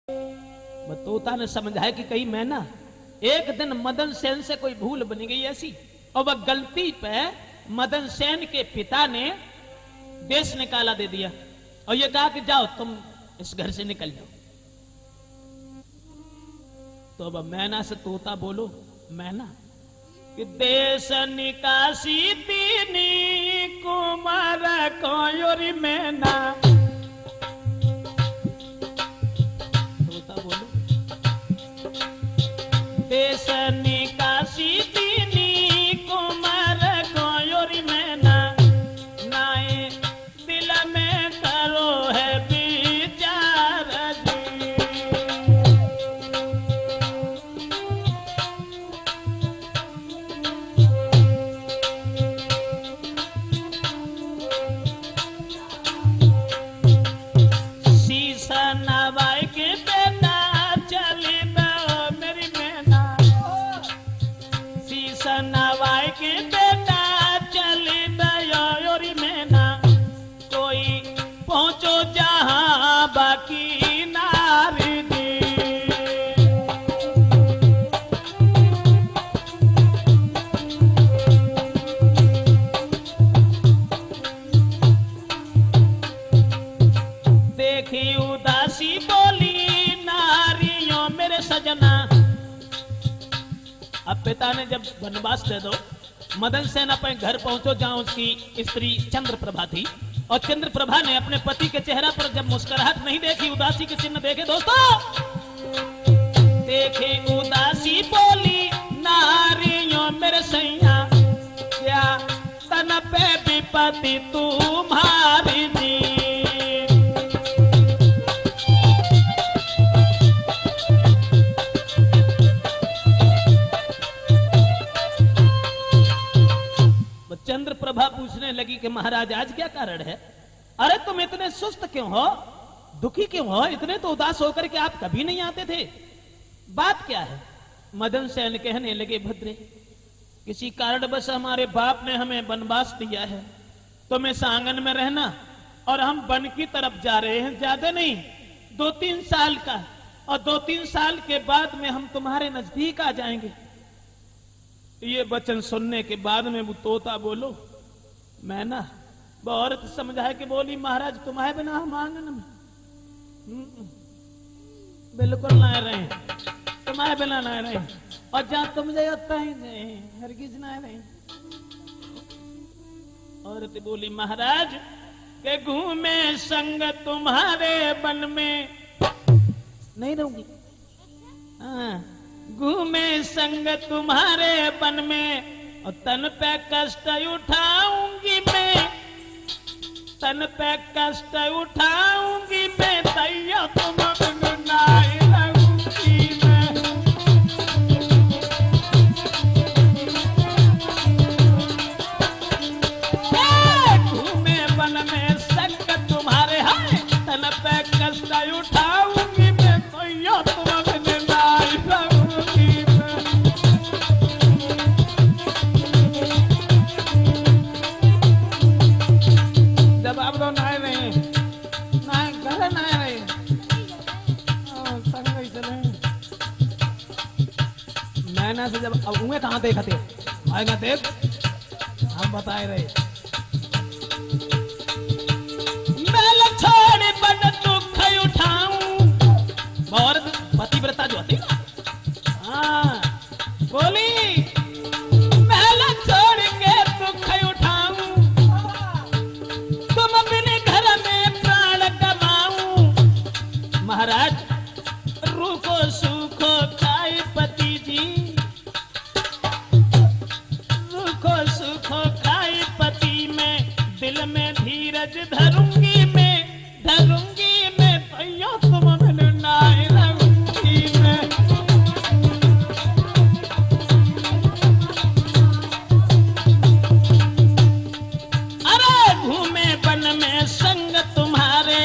तोता ने समझाया कि कहीं मैं ना एक दिन मदन सेन से कोई भूल बन गई ऐसी, और वह गलती पे मदन सेन के पिता ने देश निकाला दे दिया और ये कहा कि जाओ तुम इस घर से निकल जाओ। तो अब मैना से तोता बोलो, मैना कि देश निकासी तीनी कुमार कोयोरी मैना, तोता बोलो देश निकासी तीनी कुमार कोयोरी मैना, नाए दिल में करो है विचार जी। शीशा नवाई के बेटा चली दो मेरी मैना, शीशा नवाई के बेटा चली दो योरी मैना, कोई पहुंचो जहां बाकी नारी दी। देखी उदासी बोली नारियों मेरे सजना। अब पिता ने जब वनवास दे दो, मदन सेन अपने घर पहुंचो जहां उसकी स्त्री चंद्रप्रभा थी, और चंद्रप्रभा ने अपने पति के चेहरा पर जब मुस्कुराहट नहीं देखी, उदासी के चिन्ह देखे दोस्तों, देखे उदासी बोली नारियों मेरे सैया, क्या तन पे विपत्ति तुम्हारी दी। चंद्रप्रभा पूछने लगी कि महाराज आज क्या कारण है? अरे तुम इतने सुस्त क्यों हो, दुखी क्यों हो, इतने तो उदास होकर के आप कभी नहीं आते थे, बात क्या है? मदन सेन कहने लगे, भद्रे किसी कारणवश हमारे बाप ने हमें वनवास दिया है, तुम इस आंगन में रहना और हम वन की तरफ जा रहे हैं, ज्यादा नहीं 2-3 साल का, और 2-3 साल के बाद में हम तुम्हारे नजदीक आ जाएंगे। ये वचन सुनने के बाद में वो तोता बोलो, मैं ना वो औरत समझाए कि बोली महाराज तुम्हारे बिना हम आंगन में बिल्कुल ना रहे, तुम्हारे बिना ना रहे, और जहां तुम जाता ही नहीं हरगिज ना रहे। औरत बोली महाराज के घूमे संग तुम्हारे वन में नहीं रहूंगी, हाँ घूमे संग तुम्हारे वन में, और तन पे कष्ट उठाऊंगी मैं, तन पे कष्ट उठाऊंगी मैं, तैया तुम बिन नाई रहूंगी मैं। घूमे वन में संग तुम्हारे, है तन पे कष्ट उठाऊंगी मैं, तैया तुम बिन नाई रहूंगी। जब आप लोग नहाए रहे, नहाए घर नहाए रहे, संग ही चले मैना से जब अब उन्हें कहां देखते आएगा देख, हम बताए रहे मैल छोड़ बड़ दुख उठाऊं, और पतिव्रता जो होती हाँ बोली महल छोड़ के दुख उठाऊं, तुम अपने घर में प्राण कमाऊं, महाराज रूखो सूखो खाए पति जी, रूखो सूखो खाए पति में, दिल में धीरज धरूंगी मैं, धरूंगी मैं, तैया तुम बिन नाई रहूंगी मैं। अरे घूमे वन में संग तुम्हारे,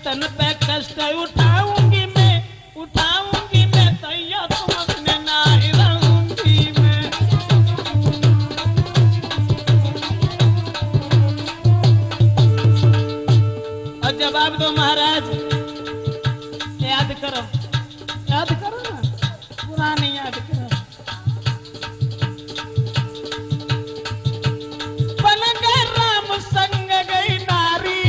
तन पे कष्ट उठाऊंगी मैं, उठाऊंगी मैं, तैया तुम बिन नाई रहूंगी मैं। और जवाब दो महाराज, याद करो याद करो ना, पुरानी याद करो। बन गए राम संग गई नारी,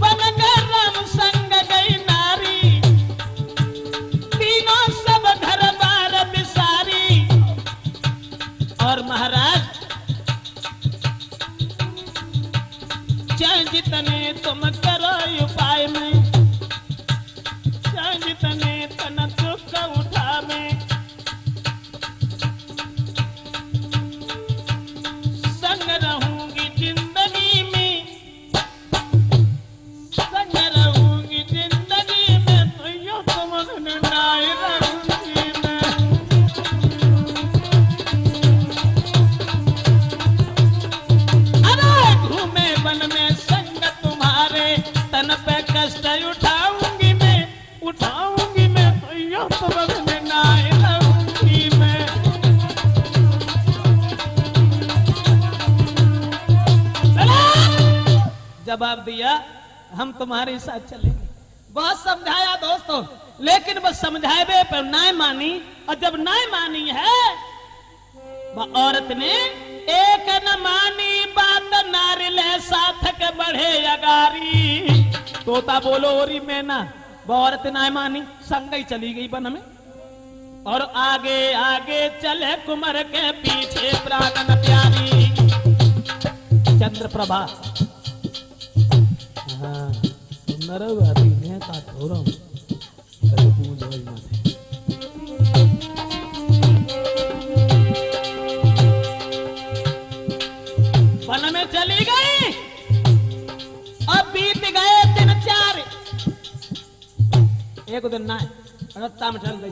बन गए राम संग गई नारी, तीनों सब घर बार बिसारी। और महाराज चाहे जितने तुम करो उपाय में, चाहे जितने तन दुख उठा में, संग रहूंगी जिंदगी में, संग रहूंगी जिंदगी में, तो यो तुम नाय रहूंगी मैं। अरे घूमे वन में संग तुम्हारे, तन पे कष्ट उठाऊंगी मैं, उठाऊंगी मैं, तो यो तुम नाय रहूंगी मैं। जवाब दिया हम तुम्हारे साथ चलेंगे। बहुत समझाया दोस्तों, लेकिन बस समझाए पर नाय मानी। और जब नाय मानी है, वह औरत ने एक न मानी बात, नारी ले साथक बढ़े अगारी। तोता बोलो ओरी में ना, वह औरत नाय मानी, संग ही चली गई वन में। और आगे आगे चले कुंवर के पीछे प्राणन प्यारी। चंद्रप्रभा हाँ सुंदर बाती ने का थोड़ा कभी पूछ वही मत वन में चली गई। अब बीत गए दिन 4, एक दिन ना रत्ता में चल गई।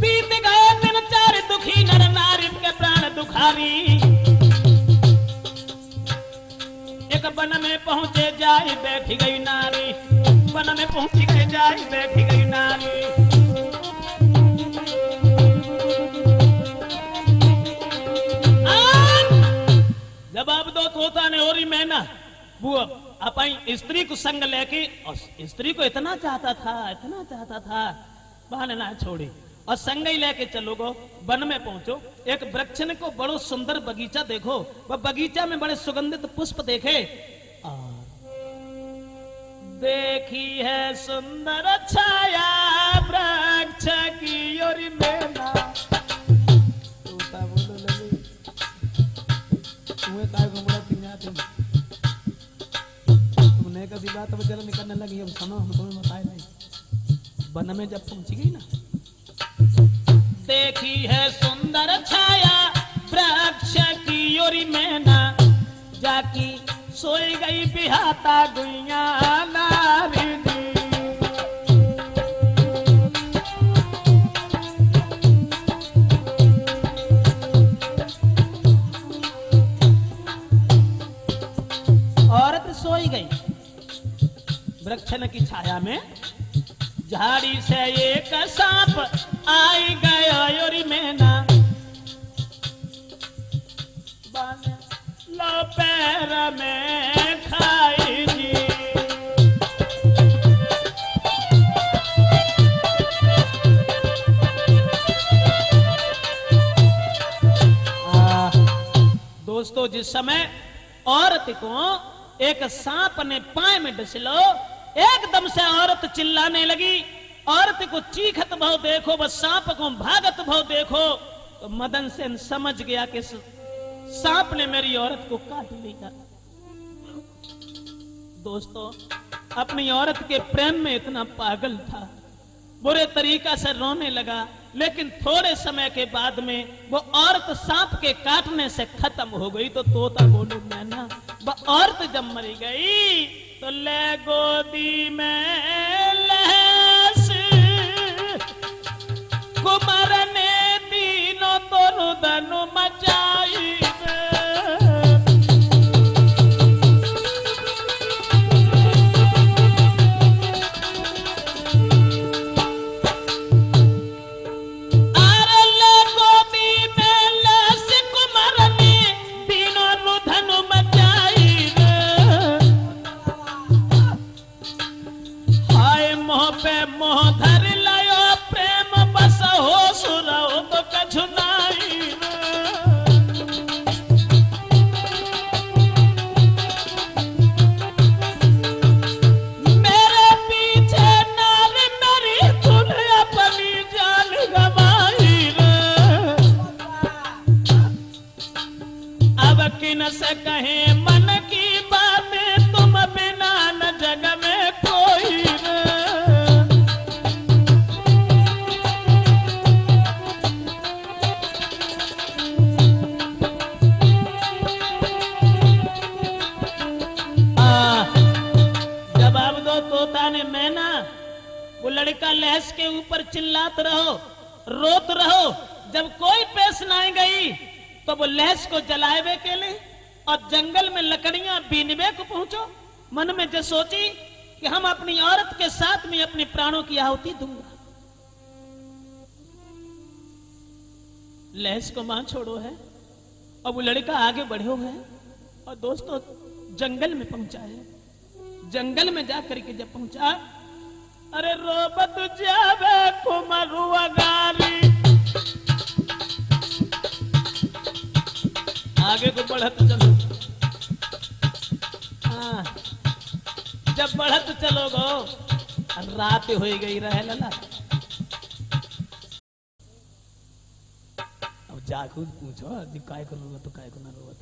बीत गए दिन 4, दुखी नर नारी के प्राण दुखारी। एक वन में पहुंचे जाई बैठी गई नारी, वन में पहुंची के जाई बैठी गई नारी। जवाब दो तोता ने ओरी में ना, वो अपनी स्त्री को संग लेके, और स्त्री को इतना चाहता था, बहाने ना छोड़ी और संग ही लेके चलोगो। वन में पहुंचो, एक वृक्ष ने को बड़ो सुंदर बगीचा देखो, वह बगीचा में बड़े सुगंधित पुष्प देखे। और देखी है सुंदर छाया वृक्ष की ओर में ना। तोता बोलो लगे तुम्हें काय घुमड़ा पिंजा तुमने कभी बात अब जरा निकलने लगी। अब सुनो हम तुम्हें बताए नहीं। वन में जब पहुंच गई ना, देखी है सुंदर छाया वृक्ष की ओरी में ना, जाकी सोई गई बिहाता गुइया नारी दी। औरत सोई गई वृक्षन की छाया में। झाड़ी से एक सांप आई गया ओरी में ना, लो पैर में खाई जी। दोस्तों जिस समय औरत को एक सांप ने पाए में डसलो, एकदम से औरत चिल्लाने लगी। औरत को चीखत भाव देखो, बस सांप को भागत भाव देखो, तो मदन सेन समझ गया कि सांप ने मेरी औरत को काट लिया। दोस्तों अपनी औरत के प्रेम में इतना पागल था, बुरे तरीका से रोने लगा। लेकिन थोड़े समय के बाद में वो औरत सांप के काटने से खत्म हो गई। तो तोता बोलो नैना, वो औरत जब मरी गई तो ले गोदी में लहस, कुमार ने तीनों तो रुदन मचाई। अब किन से कहे मन की बातें, तुम बिना न जग में कोई रे। जवाब दो तोता ने मैना, वो लड़का लहस के ऊपर चिल्लात रहो, रोत रहो। जब कोई पेश ना गई तो वो लहस को जलावे के लिए और जंगल में लकड़ियां बीनवे को पहुंचो। मन में जो सोची कि हम अपनी औरत के साथ में अपने प्राणों की आहुति दूंगा। लहस को मां छोड़ो है और वो लड़का आगे बढ़ो है और दोस्तों जंगल में पहुंचा है। जंगल में जाकर के जब पहुंचा, अरे रोबत जावे कुमरुआ गारी, आगे को बढ़त चलो। हाँ, जब बढ़त चलोगो रात हो गई रहे लला। अब जाकर पूछो काय को रोवत तो काय को ना रोवत।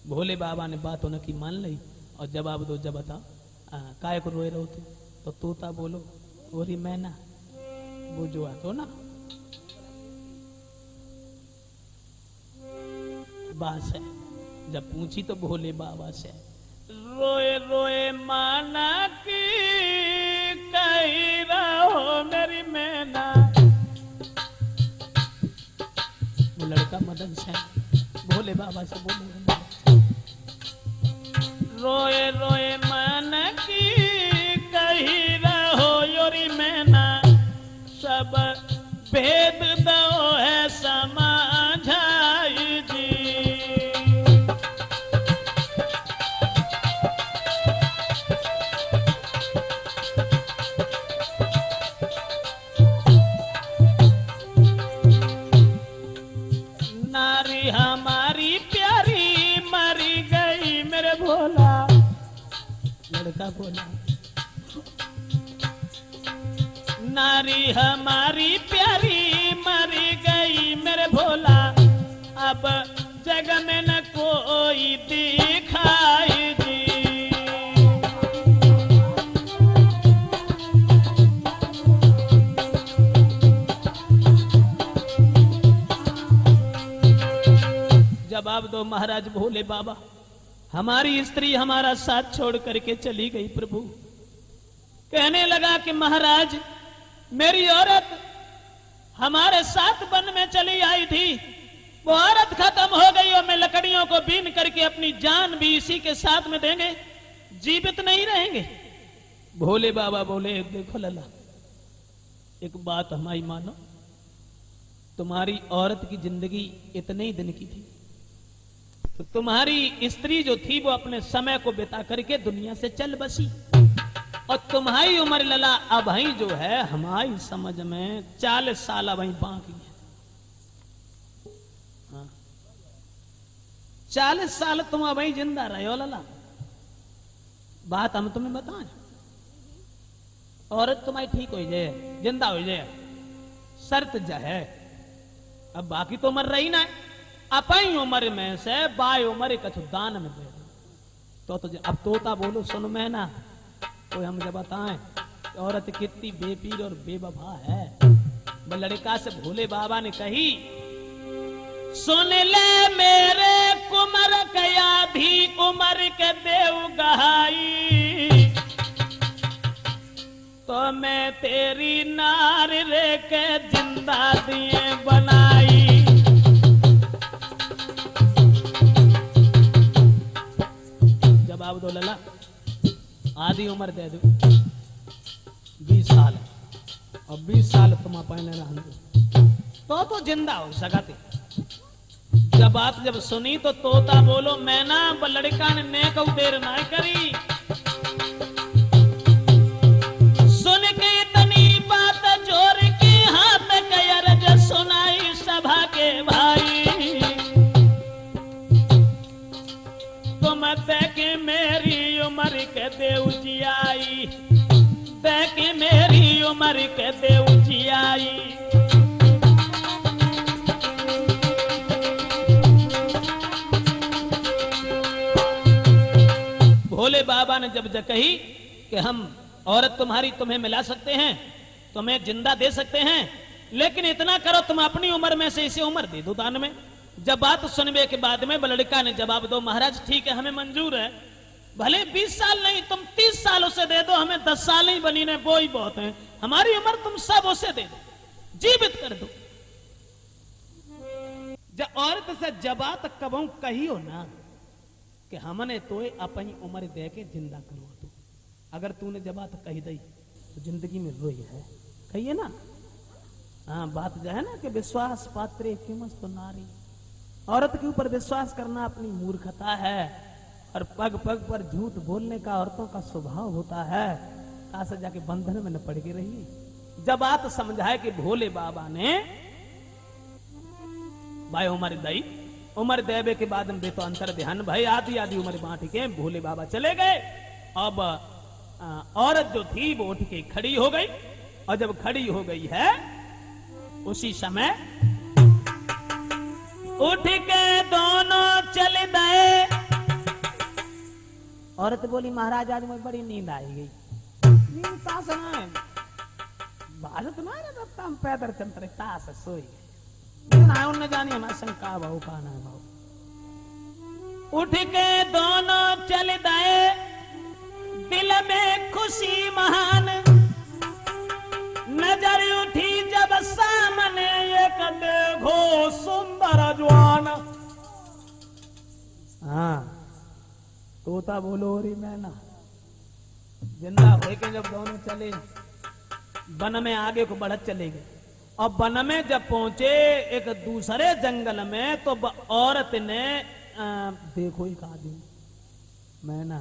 भोले बाबा ने बात होने की मान ली और जवाब दो। जब बता काय को रोए रहो तो तोता बोलो ओरी मैना वो जो आतो ना बास है। जब पूछी तो भोले बाबा से, रोए रोए माना की कही रहो मेरी मैना। वो लड़का मदन से भोले बाबा से बोले, रोए रोए मन की कही रहो योरी मैना, सब भेद दो है समझाई जी। नारी हमारी प्यारी मरी गई मेरे भोला। लड़का बोला, नारी हमारी प्यारी मरी गई मेरे भोला, अब जग में न कोई दिखाई जी। जवाब दो महाराज भोले बाबा, हमारी स्त्री हमारा साथ छोड़ करके चली गई प्रभु। कहने लगा कि महाराज मेरी औरत हमारे साथ वन में चली आई थी, वो औरत खत्म हो गई और मैं लकड़ियों को बीन करके अपनी जान भी इसी के साथ में देंगे, जीवित नहीं रहेंगे। भोले बाबा बोले, देखो लला एक बात हमारी मानो, तुम्हारी औरत की जिंदगी इतने ही दिन की थी, तो तुम्हारी स्त्री जो थी वो अपने समय को बिता करके दुनिया से चल बसी, और तुम्हारी उम्र लला अब ही जो है हमारी समझ में 40 साल अब ही बाकी है। हाँ, 40 साल तुम अब ही जिंदा रहे हो लला। बात हम तुम्हें बताएं, औरत तुम्हारी ठीक हो जाए, जिंदा हो जाए, शर्त जो है अब बाकी तो उम्र रही ना है, अपनी उम्र में से बाई उम्र कछु दान में दे तो अब तोता बोलो सुन मैं ना, तो हम जब बताएं औरत कितनी बेपीर और बेवफा है। लड़का से भोले बाबा ने कही, सुन ले मेरे कुमर कया भी उमर के देव गहाई, तो मैं तेरी नार रे के जिंदा दिए बनाई। जवाब दो लला, आधी उम्र दे दो 20 साल, और 20 साल तुम पहले रह तो जिंदा हो सकते। जब बात जब सुनी तो तोता बोलो मैं ना, लड़का ने नेक देर ना करी, सुन के इतनी बात जोर के हाथ कयरज सुनाई सभा के भाई, तुम देख मेरी उम्र के देव जी आई, देख मेरी उम्र के देव जी आई। बाबा ने जब कही कि हम औरत तुम्हारी तुम्हें मिला सकते हैं, तुम्हें जिंदा दे सकते हैं, लेकिन इतना करो तुम अपनी उम्र में से इसे उम्र दे दो दान में। जब बात सुनने के बाद में लड़का ने जवाब दो, महाराज ठीक है हमें मंजूर है, भले 20 साल नहीं तुम 30 साल उसे दे दो, हमें 10 साल ही बनी ने वो ही बहुत है, हमारी उम्र तुम सब उसे दे दो, जीवित कर दो। जब औरत से जबात कबू कही हो ना कि हमने तो अपनी उम्र दे के जिंदा करो, तू अगर तूने जबात कही दई तो जिंदगी में रोई है, कहिए ना। हाँ बात जो है ना कि विश्वास पात्रे किमस्तु नारी, औरत के ऊपर विश्वास करना अपनी मूर्खता है, और पग पग पर झूठ बोलने का औरतों का स्वभाव होता है। कहा से जाके बंधन में न पड़ के रही। जब बात समझाए कि भोले बाबा ने भाई उम्र दई, उम्र देवे के बाद में तो अंतर ध्यान भाई आधी आधी उम्र बांट के भोले बाबा चले गए। अब औरत जो थी वो उठ के खड़ी हो गई, और जब खड़ी हो गई है उसी समय उठ के दोनों चले गए। औरत बोली महाराज आज मुझे बड़ी नींद आई गई, नींद तास है बाजत ना रखता, हम पैदल चलते रहे तास सोई ना उन जानी हमारा शंका भाव का ना भाव। उठ के दोनों चले गए, दिल में खुशी महान, नजर उठी जब सामने एक देखो सुंदर जवान। हाँ तोता बोलो रे मैना, जिंदा हो के जब दोनों चले वन में आगे को बढ़त चले गए, और वन में जब पहुंचे एक दूसरे जंगल में तो औरत ने देखो एक आदमी मैना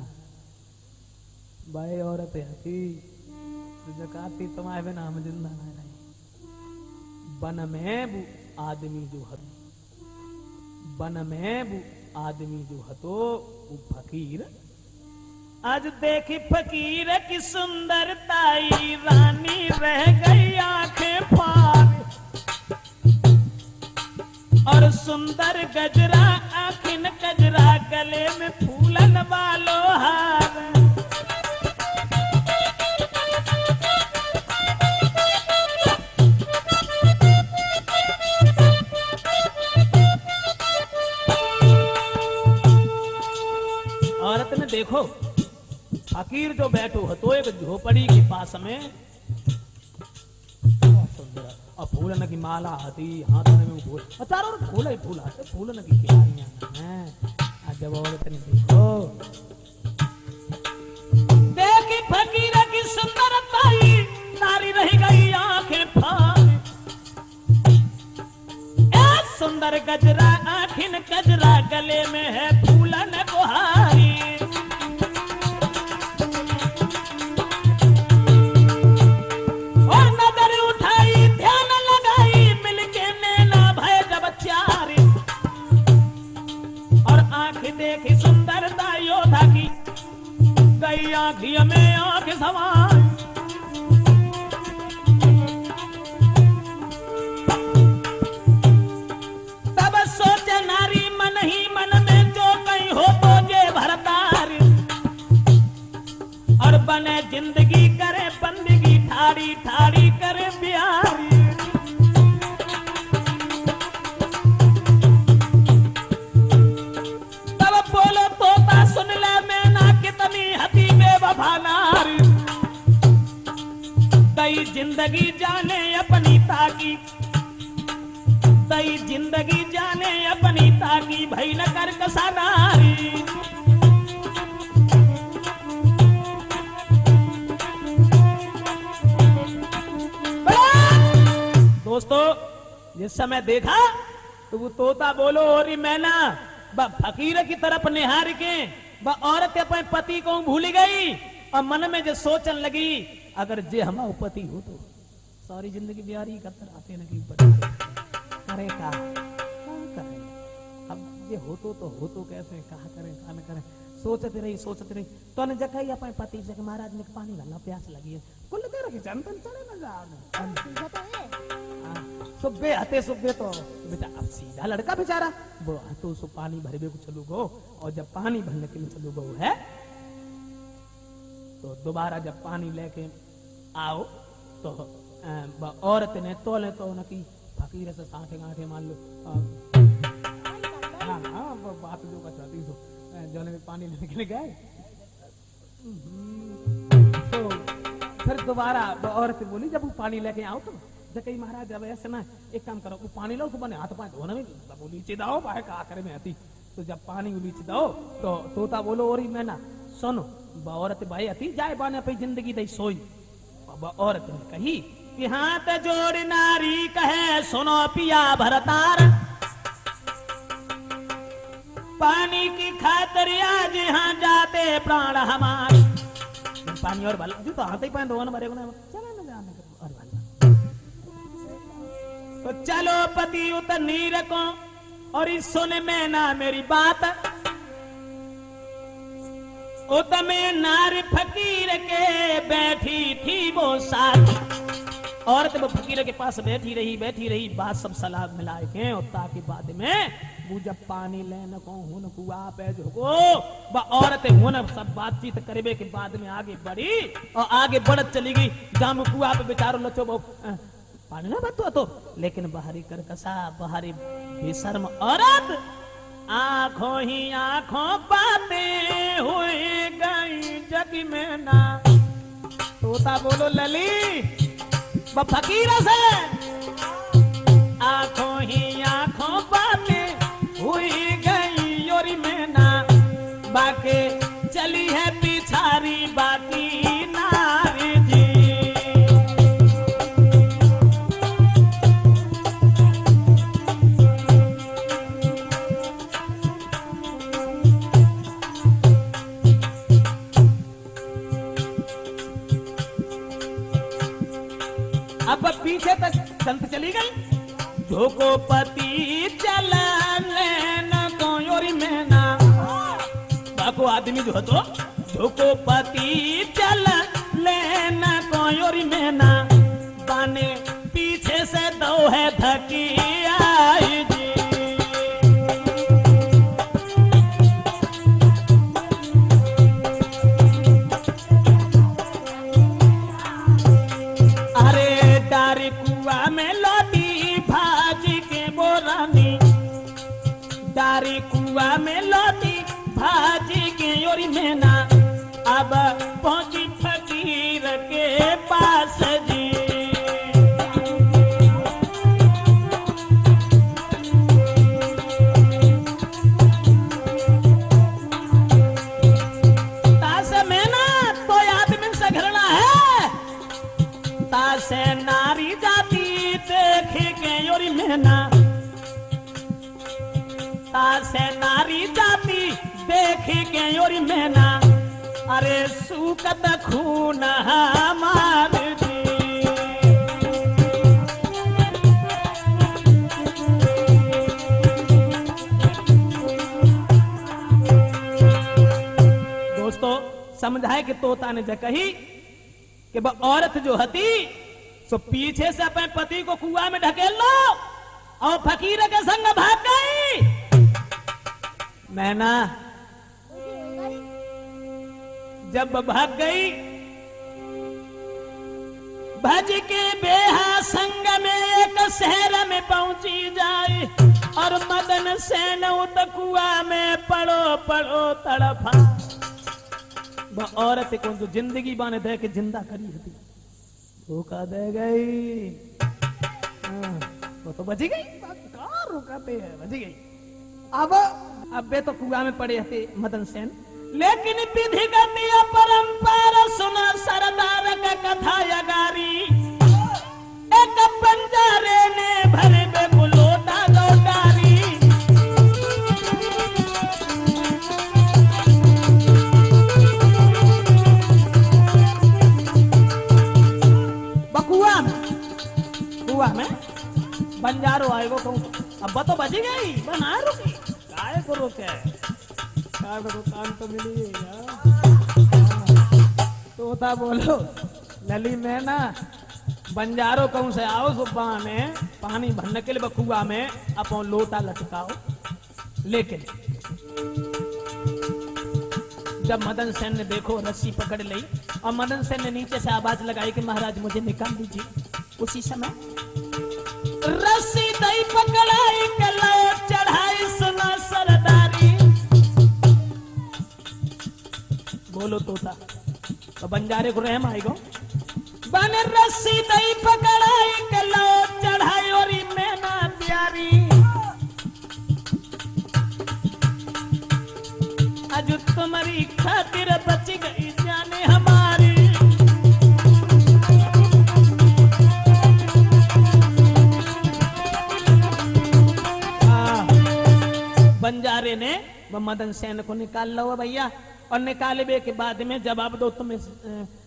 भाई औरत है जकाती तुम्हारे बिना हम जिंदा ना रहे। वन में वो आदमी जो हतो, वन में वो आदमी जो हतो वो फकीर, आज देखी फकीर की सुंदरताई, रानी रह गई आंखें फाड़, और सुंदर गजरा आखिन गजरा, गले में फूलन वालो हार। औरत ने देखो फकीर जो बैठो हो तो एक झोपड़ी के पास में, और फूलन की माला आती हाथ में फूल, चारों फूल ही फूल आते, फूलन की क्यारियां हैं। जब औरत ने देखो देखी फकीर की सुंदरताई, नारी रह गई आंखें फाड़, सुंदर गजरा आखिन गजरा, गले में है फूलन गुहारी। और नजर उठाई ध्यान लगाई, मिलके नैना भय जब चारी, और आंख देखी सुंदरता योद्धा की, गई आंखियों में आंख सवार। बने जिंदगी करे बंदगी, ठाड़ी ठाड़ी करे बिहारी। तब बोलो तोता सुन ले मैना, कितनी हती बेवफा नारी, कई जिंदगी जाने अपनी ताकी, कई जिंदगी जाने अपनी ताकी, भई न कर कसा नारी। दोस्तों जिस समय देखा तो वो तोता बोलो और मैना फकीर की तरफ निहार के औरत अपने पति को भूल गई, और मन में जो सोचन लगी अगर जे हमारा पति हो तो सारी जिंदगी बिहारी करते आते न करे का करे, अब ये हो तो कैसे कहा करें कहा न करें, सोचते रही तो ने जगह अपने पति से महाराज ने पानी वाला प्यास लगी है, कुल दे रखी जनतन चले न जा सुबे हते सुबे तो बेटा अब सीधा लड़का बेचारा वो हतो सो पानी भरबे को चलो गो, और जब पानी भरने के लिए चलो गो है तो दोबारा जब पानी लेके आओ तो औरत ने तोले तो उनकी फकीर से साठे गांठे मान लो। हाँ हाँ वो बात जो बताती सो जोने में पानी लेने के लिए गए तो फिर दोबारा औरत बोली जब वो पानी लेके आओ तो कही महाराज अब ऐसे ना एक काम करो वो पानी लो तो बने हाथ पाए धोने में उलीचे दाओ बाहर का आकर में आती तो जब पानी उलीच दो तो तोता बोलो और मैं ना सुनो औरत भाई अति जाए बाने पे जिंदगी दई सोई। अब औरत ने कही कि हाथ जोड़ नारी कहे सुनो पिया भरतार पानी की खातिर आज यहाँ जाते प्राण हमारे पानी और भला तो हाथ ही पाए धोने मरे को चला ना जाने और भला तो चलो पति उतर नीर को और इस सुने में ना मेरी बात उतमे नार फकीर के बैठी थी वो साथ औरत वो फकीर के पास बैठी रही बात सब सलाह मिलाए के और ताकि बाद में वो जब पानी लेने को हुन कुआ पे जो वो औरत हुन सब बातचीत करबे के बाद में आगे बढ़ी और आगे बढ़त चली गई जाम कुआ पे बेचारो लचो वो पानी ना बतो तो लेकिन बाहरी करकसा बाहरी बेशर्म औरत आंखों ही आंखों बातें हुई गई जग में ना तोता बोलो लली फकीर से आंखों ही आंखों बातें हुई गई योरी में ना बाके चली है पिछारी बाकी नारी जी। अब पीछे तक संत चली गई झोको पति चलने न कोयोरी में ना बाको आदमी जो तो झोको पति चलने न कोयोरी में ना बाने पीछे से दो है धकी आई जी। डारी कुआ में लौटी भाजी के बोरानी डारी कुआ में लौटी भाजी के योरी में ना अब पहुंची फकीर के पास जी। तास में ना तो आदमी से घृणा है तासे नारी जाती देखे के योरी में ना तासे नारी जाती देखे के योरी में ना अरे सूकत खून हमार जी। दोस्तों समझाए कि तोता ने जो कही कि वह औरत जो हती सो पीछे से अपने पति को कुआं में ढकेल लो और फकीर के संग भाग गई। मैना जब भाग गई भज के बेहा संग में एक शहर में पहुंची जाए और मदन सेन उत कुआं में पड़ो पड़ो तड़फा वह औरत को जो जिंदगी बाने दे के जिंदा करी थी धोखा दे गई। वो तो बची गई रुकाते हैं बची गई। अब वे तो कुआं में पड़े थे मदन सेन लेकिन विधि गति परंपरा सुना सरदार का कथा यगारी एक पंजारे ने भरे बे बुलोटा लौटारी कुआ में बंजारो आएगो कहूँ अब तो बची गई बना रुकी काय को रोके काय को दुकान तो मिली तोता बोलो लली में ना बंजारो कहूँ से आओ सुबह में पानी भरने के लिए बकुआ में अपन लोटा लटकाओ। लेकिन जब मदन सेन ने देखो रस्सी पकड़ ली और मदन सेन ने नीचे से आवाज लगाई कि महाराज मुझे निकाल दीजिए। उसी समय रस्सी दई पकड़ाई कलो चढ़ाई सुना सरदारी। बोलो तोता तो बंजारे को रहम आएगा। बने रस्सी दई पकड़ाई कलो चढ़ाई और मैना प्यारी। आज तुम्हारी खातिर बच गई जाने हमारी। बंजारे ने वो मदन सेन को निकाल लो भैया, और निकालने के बाद में जवाब दो तुम इस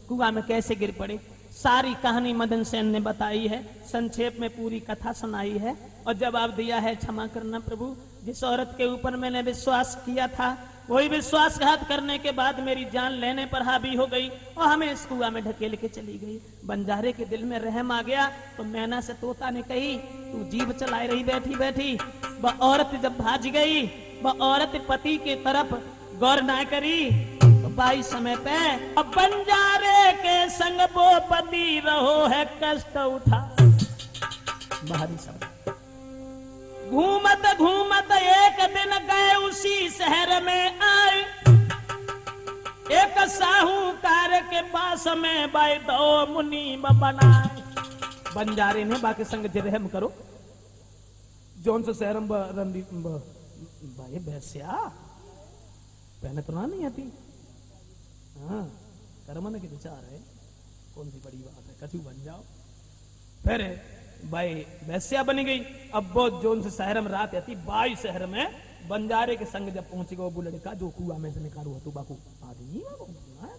कुआं में कैसे गिर पड़े। सारी कहानी मदन सेन ने बताई है, संक्षेप में पूरी कथा सुनाई है और जवाब दिया है। क्षमा करना प्रभु, जिस औरत के ऊपर मैंने विश्वास किया था वही विश्वासघात करने के बाद मेरी जान लेने पर हावी हो गई और हमें इस कुआं में ढकेल के चली गई। बंजारे के दिल में रहम आ गया तो मैना से तोता ने कही तू जीभ चलाए रही बैठी बैठी। वह औरत जब भाज गई, वह औरत पति के तरफ गौर ना करी तो बाई समय पे अब बंजारे के संग वो पति रहो है कष्ट उठा। बाहरी सब घूमत घूमत एक दिन गए उसी शहर में आए। एक साहूकार के पास में बैठो मुनि बनाए। बंजारे ने बाकी संग रहम करो जोन से शहर भाई भैंसिया पहले तो ना नहीं आती। हाँ कर्मन के विचार है, कौन सी बड़ी बात है, कछु बन जाओ। फिर भाई वैश्या बनी गई। अब वो जोन से शहर में रात आती, बाई शहर में बंजारे के संग जब पहुंच गए वो लड़का जो कुआं में से निकालू तो बाकू आदमी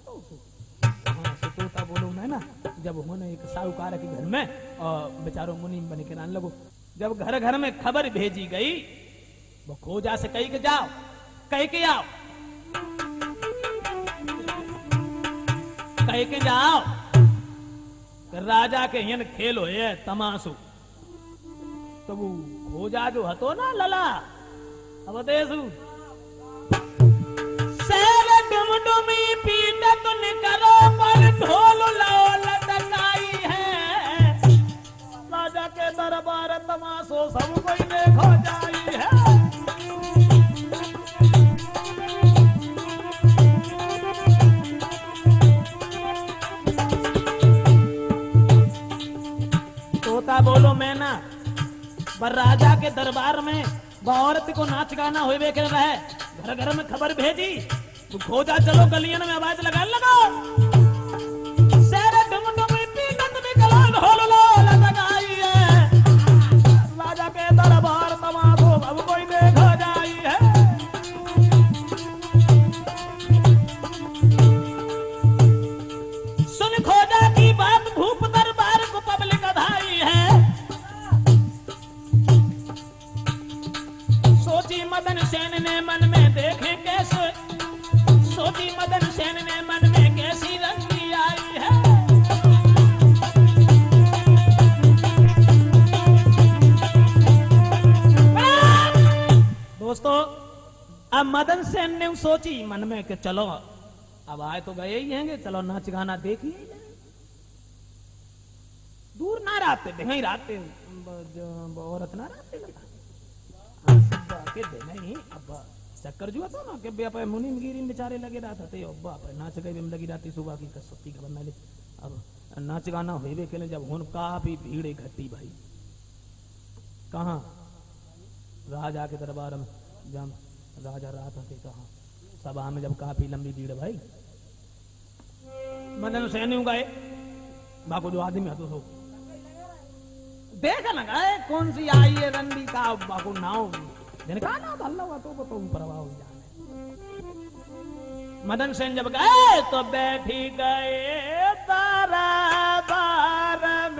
तो तोता बोलो ना। जब उन्होंने एक साहूकार के घर में और बेचारो मुनि बन के रहने लगो। जब घर घर में खबर भेजी गई, वो खोजा से कही के जाओ, कह के आओ, कह के जाओ राजा के यन खेल होए तमाशु। तो वो खोजा जो हतो ना लला अब देसु शेर डुमडुमी पीटत निकलो पर ढोल लो लटकाई है। राजा के दरबार तमाशो सब कोई देखो जाई है। तोता बोलो मैना पर राजा के दरबार में औरत को नाच गाना हुए कर रहा है। घर घर में खबर भेजी, तो खोजा चलो गलियन में आवाज लगा लगाओ राजा के दरबार तमाशो अब कोई देखा जाई है। सुन खोजा की बात भूप दरबार को पब्लिक अधाई है। सोची मदन सेन ने मन में देखे कैसे, सोची मदन सेन ने मन में कैसी रंगी आई है। दोस्तों अब मदन सेन ने सोची मन में कि चलो अब आए तो गए ही हैं, चलो नाच गाना देख ही दूर ना रहते कहीं रहते औरत ना रहते के नहीं। अब चक्कर जो था ना कि बे मुनि गिरी बेचारे लगे रहा था अब्बा नाच गए लगी रहती सुबह की कसती का बना ले। अब नाच गाना हुए के लिए जब होन काफी भीड़ इकट्ठी भाई कहाँ राजा के दरबार में जब राजा रात थे कहा सभा में जब काफी लंबी भीड़ भाई मदन सेन गए बाको जो आदमी हतो सो देख लगा कौन सी आई है रंडी का बाको नाव जिन कहा ना भल्ला हुआ तो प्रभाव जाने। मदन सेन जब गए तो बैठी गए तारा बार में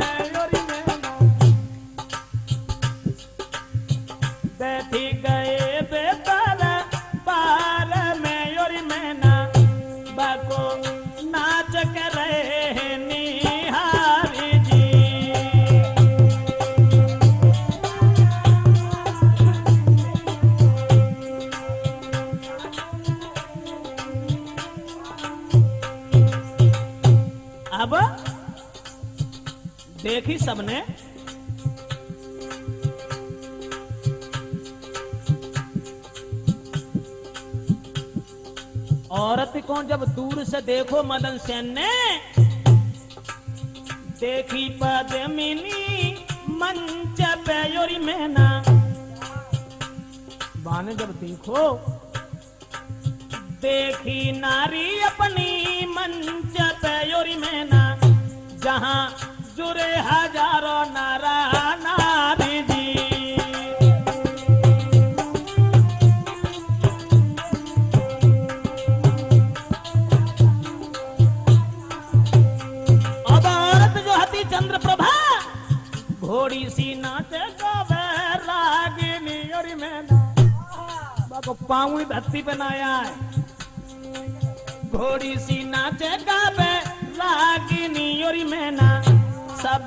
बैठी गए बेतारा बार में योरी मैना बाको नाच कर रहे निहारी जी। अब देखी सबने, औरत को जब दूर से देखो मदन सेन ने, देखी पद्मिनी मंच पे योरी मैना, बाने जब देखो देखी नारी अपनी मंच पे योरी मैना, जहां जुरे हजारों नारा नारी जी। अब औरत जो हती चंद्रप्रभा, घोड़ी सी नाचे गावे रागिनी योरी मैना, बाको पाँव धरती पे ना आए, घोड़ी सी नाचे गावे रागिनी योरी मैना, सब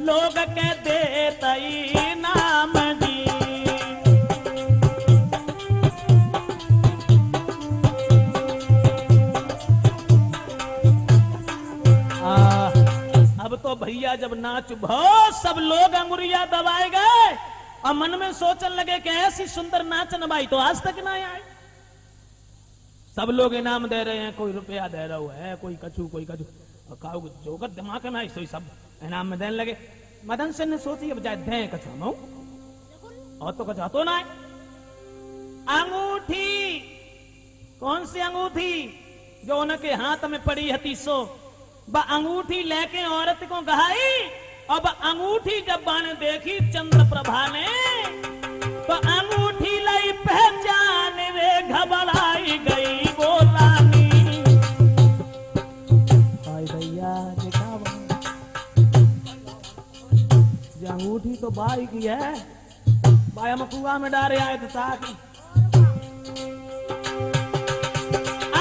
लोग के देतई नाम जी। अब तो भैया जब नाच भो सब लोग अंगुरिया दबाए गए और मन में सोचने लगे कि ऐसी सुंदर नाचन भाई तो आज तक ना आए। सब लोग इनाम दे रहे हैं, कोई रुपया दे रहा है, कोई कछु जोगत दिमाग में आई, सब इनाम में देने लगे। मदन सेन ने सोची अब जाए दें कछु हम और तो कछु तो ना है। अंगूठी, कौन सी अंगूठी जो उनके हाथ में पड़ी हती सो, अंगूठी लेके औरत को गहाई। अब अंगूठी जब बाने देखी चंद्रप्रभा ने, तो अंगूठी लाई पहचान रे घबराई गई वो रानी। भाई भैया देखा अंगूठी तो बाई की है, भाई हम कुआ में डारे आए तो ताकि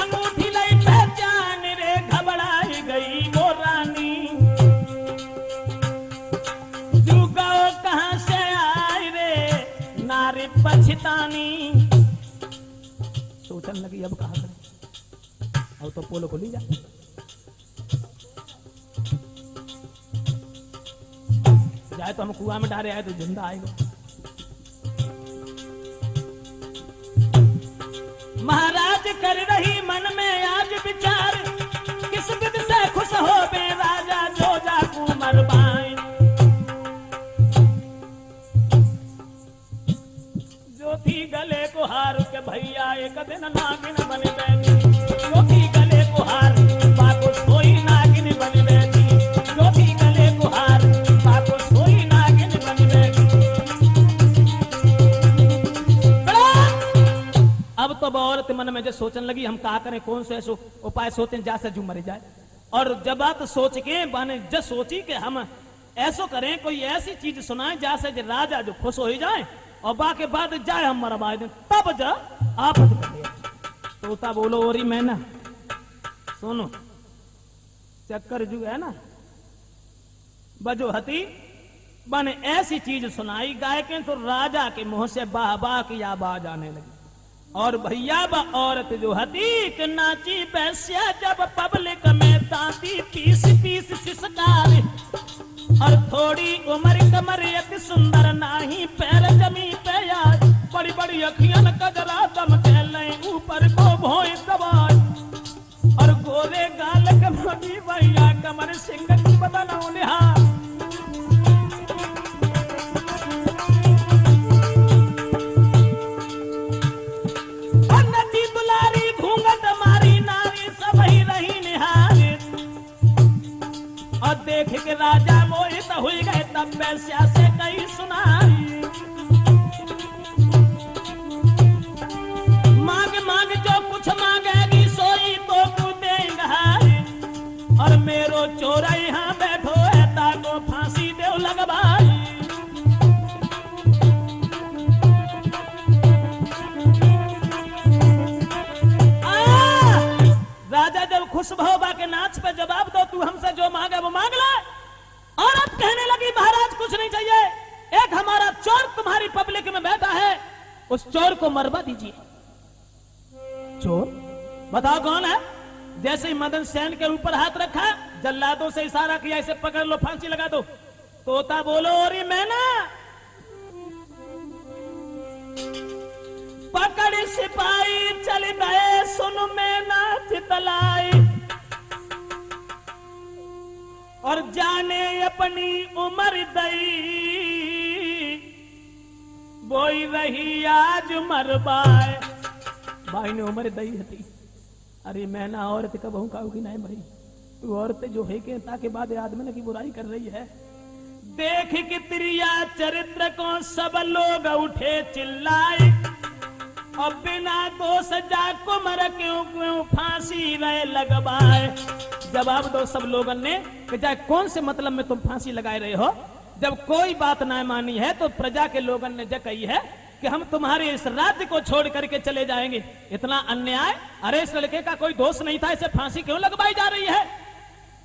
अंगूठी लाई पहचान रे घबराई गई वो रानी। जुगाओ कहां से आई रे नारी पछतानी। सोचने लगी अब कहा करें, अब तो पोलो खुली जा, जाए तो हम कुआं में डारे आए तो जिंदा आएगा। महाराज कर रही मन में आज विचार, किस विध से खुश हो बे राजा जो जा कुंवर बाई। जो थी गले को हार के भैया एक दिन नागिन बन बैठी, जो थी गले को हार बाको सोई नागिन बन बैठी, जो थी गले को हार बाको सोई नागिन बन बैठी। अब तो औरत मन में जो सोचने लगी हम क्या करें, कौन से ऐसो उपाय सोचें जैसे जू मर जाए। और जब बात सोच के बाने जब सोची कि हम ऐसो करें, कोई ऐसी चीज सुनाए जैसे जो राजा जो खुश हो ही जाए और बाके बाद जाए हम मरवा दें, तब जा आप तोता बोलो ओरी मैना सुनो चक्कर जो है ना बजो हती बने ऐसी चीज सुनाई गाय के, तो राजा के मुंह से बाह बाह की आवाज आने लगी। और भैया ब औरत जो हती कि नाची बैस्या जब पब्लिक में ताती पीस पीस सिसकारी। और थोड़ी उम्र कमर अति सुंदर नाही पैर जमी पे यार, बड़ी बड़ी अखियन कजरा दम कहले ऊपर को भोई दबाई। और गोरे गाल कमरी भैया कमर सिंह बदन निहार। देख के राजा मोहित हुई गए, तब वैश्या से कई सुनाई। मांग मांग जो कुछ मांगेगी सोई तो तू देगा। और मेरो चोरा यहाँ बैठो है ताको फांसी देव लगवाई। राजा जब खुश भोबा के नाच पे जवाब दो, तू हमसे जो मांगे वो मांग ले। औरत कहने लगी महाराज कुछ नहीं चाहिए, एक हमारा चोर तुम्हारी पब्लिक में बैठा है, उस चोर को मरवा दीजिए। चोर बताओ कौन है? जैसे ही मदन सेन के ऊपर हाथ रखा जल्लादों से इशारा किया, इसे पकड़ लो, फांसी लगा दो। तोता बोलो, और मैना पकड़ सिपाही चल गए, सुन मैना चितलाई, और जाने अपनी उम्र दई, बोई रही आज मरबाए। भाई ने उम्र दई थी। अरे मैना औरत कब हूं काऊ की नहीं मरी, तू औरत जो है के ताके बाद आदमी की बुराई कर रही है। देख कि त्रिया चरित्र को सब लोग उठे चिल्लाए, और बिना दोष जा कुमर क्यों क्यों फांसी रहे लगवाए। जवाब दो सब लोगों ने कि जाए कौन से मतलब में तुम फांसी लगाए रहे हो, जब कोई बात ना मानी है तो प्रजा के लोगों ने जब कही है कि हम तुम्हारे इस राज्य को छोड़ करके चले जाएंगे। इतना अन्याय, अरे इस लड़के का कोई दोष नहीं था, इसे फांसी क्यों लगवाई जा रही है।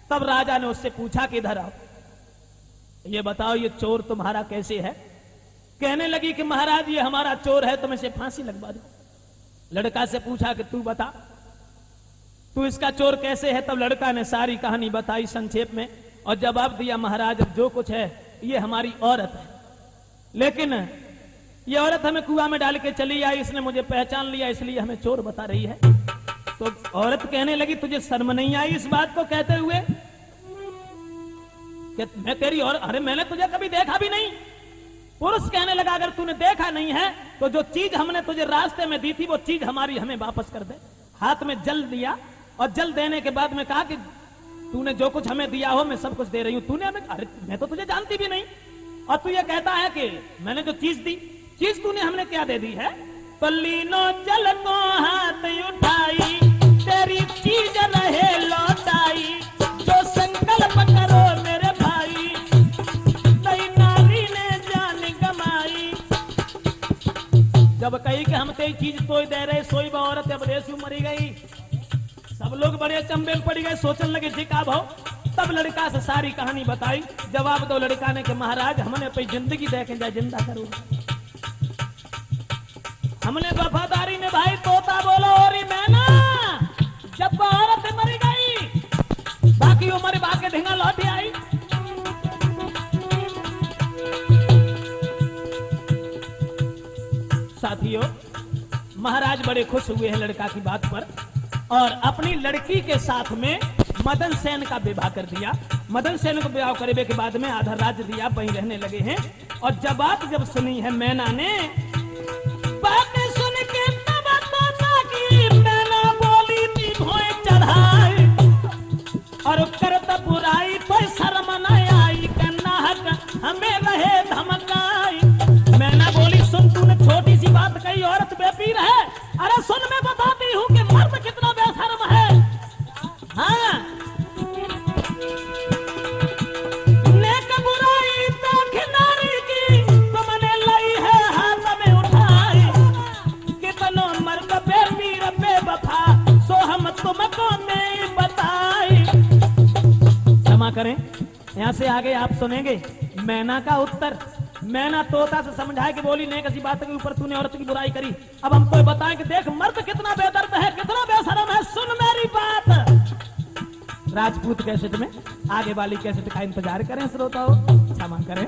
तब राजा ने उससे पूछा कि इधर आओ, ये बताओ ये चोर तुम्हारा कैसे है। कहने लगी कि महाराज ये हमारा चोर है, तुम इसे फांसी लगवा दो। लड़का से पूछा कि तू बता, तू इसका चोर कैसे है। तब लड़का ने सारी कहानी बताई संक्षेप में, और जवाब दिया महाराज जो कुछ है ये हमारी औरत है, लेकिन ये औरत हमें कुआं में डाल के चली आई, इसने मुझे पहचान लिया, इसलिए हमें चोर बता रही है। तो औरत कहने लगी तुझे शर्म नहीं आई इस बात को कहते हुए कि मैं तेरी और, अरे मैंने तुझे कभी देखा भी नहीं। पुरुष कहने लगा अगर तूने देखा नहीं है तो जो चीज हमने तुझे रास्ते में दी थी वो चीज हमारी हमें वापस कर दे। हाथ में जल दिया, और जल देने के बाद में कहा कि तूने जो कुछ हमें दिया हो मैं सब कुछ दे रही हूं। तूने हमें, अरे मैं तो तुझे जानती भी नहीं, और तू ये कहता है कि मैंने जो चीज दी, चीज तूने हमने क्या दे दी है। तो लीनो जल को हाथ उठाई, तेरी चीज रहे लौटाई, जो संकल्प करो मेरे भाई, नई नारी ने जान गमाई। जब कही कि हम तेरी चीज तो दे रहे, सोई बा औरत अब देश में मरी गई। सब लोग बड़े चंबे में पड़ गए, सोचने लगे जी का भाव। तब लड़का से सारी कहानी बताई। जवाब दो लड़का ने कि महाराज हमने अपनी जिंदगी देखे जाए जिंदा करो, हमने वफादारी में भाई। तोता बोलो, और मैना जब औरत मर गई, बाकी उम्र बाके ढींगा लौट आई। साथियों, महाराज बड़े खुश हुए हैं लड़का की बात पर, और अपनी लड़की के साथ में मदन सेन का विवाह कर दिया। मदन सेन को विवाह करने के बाद में आधा राज्य दिया, वहीं रहने लगे हैं। और जब सुनी है मैना ने, बातें सुन के तब तोता की मैना बोली थी भोए चढ़ाई, और करत बुराई तो शर्म न आई, करना हक हमें रहे धमकाई। मैना बोली सुन, तूने छोटी सी बात कही, औरत बेपीर है। अरे सुन, मैं बताती हूँ कि मर्द कितना बेशर्म है। हाँ, नेक बुराई तो खिलाड़ी की तुमने लाई है हाथ में उठाई, कितनो मर्द बेपीर बेवफा सो हम तुमको नहीं बताई। क्षमा करें, यहाँ से आगे आप सुनेंगे मैना का उत्तर। मैना तोता से समझाए कि बोली नहीं किसी बात के ऊपर तूने औरत की बुराई करी। अब हम तो बताएं कि देख मर्द कितना बेदर्द है, कितना बेशरम है, सुन मेरी बात। राजपूत कैसेट में आगे वाली कैसेट का इंतजार करें श्रोताओं, क्षमा करें।